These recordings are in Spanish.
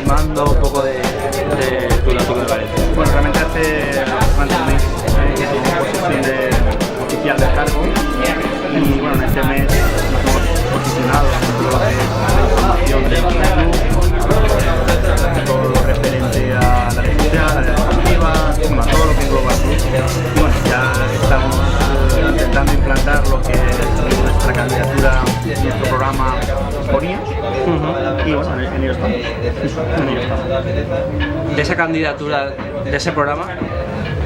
mando un poco de Club Náutico de Valencia? Bueno, realmente hace bastante un mes que tomo posesión de oficial del cargo y bueno, en este mes nos hemos posicionado en todo lo que es la información del club, todo lo referente a la red social, a la deportiva, bueno, a todo lo que engloba el club. Y bueno, ya estamos intentando implantar lo que es nuestra candidatura, nuestro programa ponía. Y bueno, en ello estamos. De esa candidatura, de ese programa,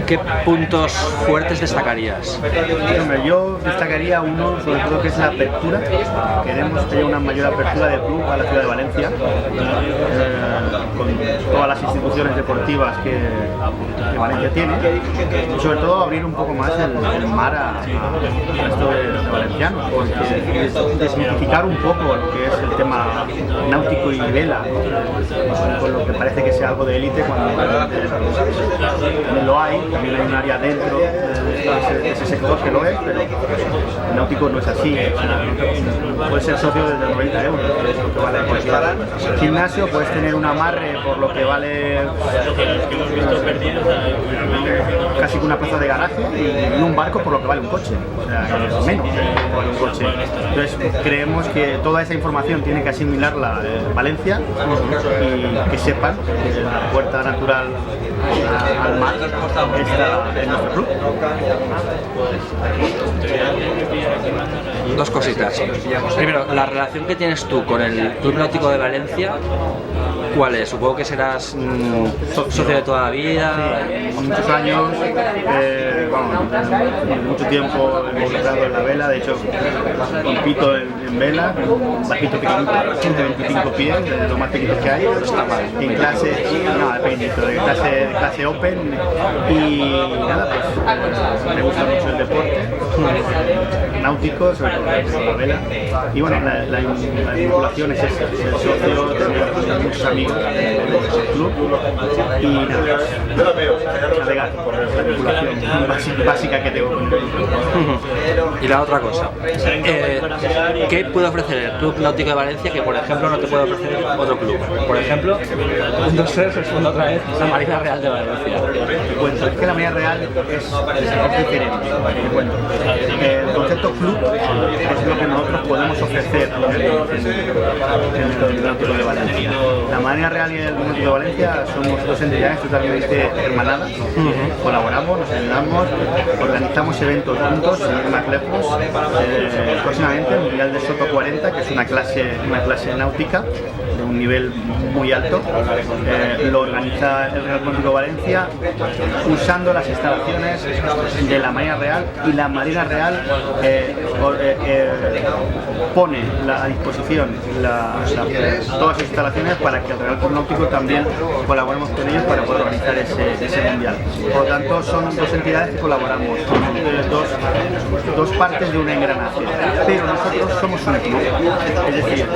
¿qué puntos fuertes destacarías? Hombre, yo destacaría uno, sobre todo, que es la apertura. Queremos que haya una mayor apertura del club a la ciudad de Valencia, con todas las instituciones deportivas que Valencia tiene, y sobre todo abrir un poco más el mar al resto de valencianos, porque desmitificar un poco lo que es el tema náutico y vela, ¿no? Con lo que parece que sea algo de élite cuando también lo hay. También hay un área dentro de ese sector que lo es, pero el náutico no es así. Puedes ser socio desde 90 euros, que es lo que vale cualquier gimnasio. Puedes tener un amarre por lo que vale casi una plaza de garaje y un barco por lo que vale un coche, o sea, menos por un coche. Entonces creemos que toda esa información tiene que asimilarla Valencia y que sepan que la puerta natural al mar está en nuestro club. Dos cositas. Primero, la relación que tienes tú con el Club Náutico de Valencia, ¿cuál es? Supongo que serás socio de toda la vida. Sí, muchos años, mucho tiempo involucrado en la vela. De hecho, compito en vela, un barquito pequeñito, 125 pies, de lo más pequeño que hay, en clase, no, pequeñito, de clase open. Y nada, pues me gusta mucho el deporte náutico, sobre todo la vela. Y bueno, la vinculación es esa, ser socio, tener muchos amigos del club y nada, navegar, la vinculación básica que tengo con el club. Y la otra cosa, ¿qué puede ofrecer el Club Náutico de Valencia que por ejemplo no te puede ofrecer otro club? Por ejemplo, un 2-3 respondo otra vez, la Marina Real de Valencia. Bueno, es que la Marina Real es diferente. Bueno, el concepto club es lo que nosotros podemos ofrecer en el Náutico de Valencia. La Marina Real y el Náutico de Valencia somos dos entidades totalmente hermanadas. Colaboramos, nos ayudamos, organizamos eventos juntos, sin ir más lejos. Próximamente el Mundial de Soto 40, que es una clase náutica de un nivel muy alto, lo organiza el Real Náutico de Valencia usando las instalaciones de la Marina Real, y la Marina Real pone a disposición todas sus instalaciones para que el Real Club Náutico también colaboremos con ellos para poder organizar ese mundial. Por lo tanto, son dos entidades que colaboramos, dos partes de un engranaje, pero nosotros somos un club. Es decir,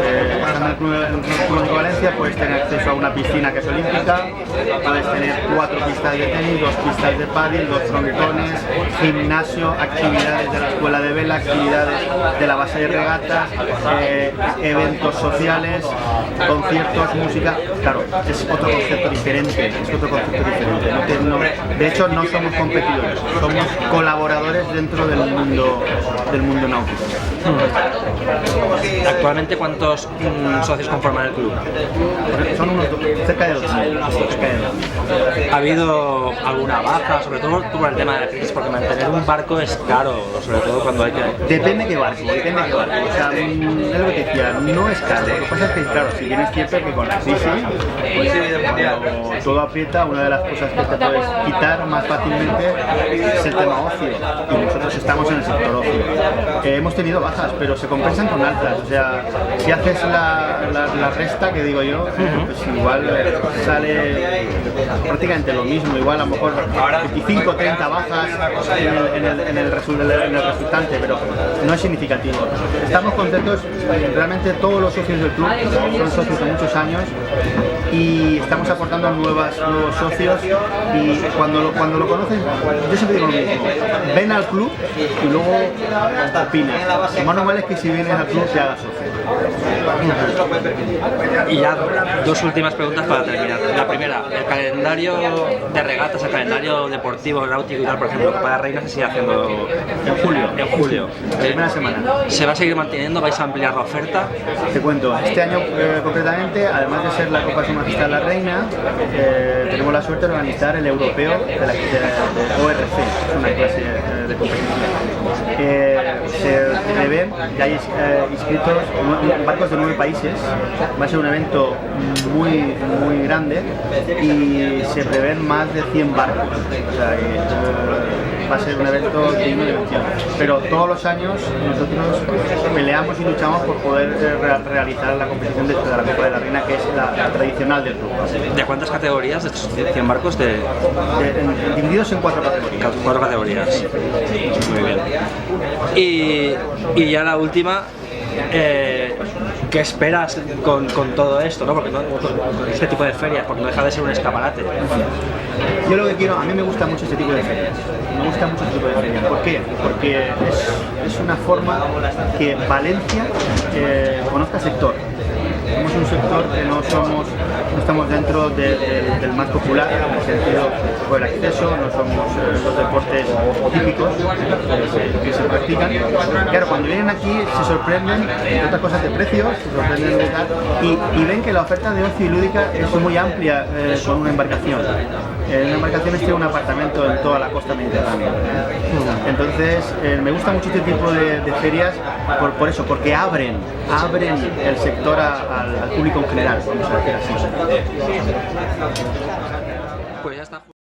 en el Club de Valencia puedes tener acceso a una piscina que es olímpica, puedes tener 4 pistas de tenis, 2 pistas de pádel, 2 frontones, gimnasio, actividades de la escuela de vela, actividades de la base de regatas, eventos sociales, conciertos, música. Claro, es otro concepto diferente, de hecho, no somos competidores, somos colaboradores dentro del mundo náutico. Actualmente, ¿cuántos socios conforman el club? Son cerca de 2.000. ¿Ha habido alguna baja, sobre todo por el tema de la crisis? Porque mantener un barco es caro, sobre todo cuando hay que... Depende qué barco. O sea, es lo que te decía, no es caro. Lo que pasa es que, claro, si bien es cierto que con la crisis, pues, cuando todo aprieta, una de las cosas que te puedes quitar más fácilmente es el tema ocio. Y nosotros estamos en el sector ocio. Hemos tenido bajas, pero se compensan con altas. O sea, si haces la resta, que digo yo, pues igual sale prácticamente lo mismo. Igual a lo mejor 25 o 30 bajas en el resultante, pero no es significativo. Estamos contentos, realmente todos los socios del club son socios de muchos años y estamos aportando nuevos socios, y cuando lo conocen, yo siempre digo lo mismo: ven al club y luego opinas. Lo más normal es que si vienes al club te hagas socio. Y ya dos últimas preguntas para terminar. La primera, el calendario de regatas, el calendario deportivo, náutico y tal, por ejemplo, Copa de la Reina se sigue haciendo En julio. en julio. Primera semana. ¿Se va a seguir manteniendo? ¿Vais a ampliar la oferta? Te cuento, este año concretamente, además de ser la Copa Su Majestad la Reina, tenemos la suerte de organizar el europeo de ORC, es una clase de competición. Se prevén, ya hay inscritos barcos de 9 países, va a ser un evento muy grande y se prevén más de 100 barcos, o sea, va a ser un evento digno de mención. Pero todos los años nosotros peleamos y luchamos por poder realizar la competición de la Copa de la Reina, que es la tradicional del club. ¿De cuántas categorías de estos 100 barcos? Divididos en 4 categorías. 4 categorías. Muy bien. Y ya la última, ¿qué esperas con todo esto, ¿no? Porque con este tipo de ferias, porque no deja de ser un escaparate. Yo lo que quiero, a mí me gusta mucho este tipo de ferias. Me gusta mucho este tipo de ferias. ¿Por qué? Porque es una forma que Valencia conozca el sector. Somos un sector que no estamos dentro del más popular, en el sentido del acceso, no somos los deportes típicos que se practican. Claro, cuando vienen aquí se sorprenden de otras cosas de precios, se sorprenden de tal, y ven que la oferta de ocio y lúdica es muy amplia con una embarcación. En una embarcación tiene un apartamento en toda la costa mediterránea. Entonces, me gusta mucho este tipo de ferias por eso, porque abren el sector al público en general, vamos a decir así. Pues ya está.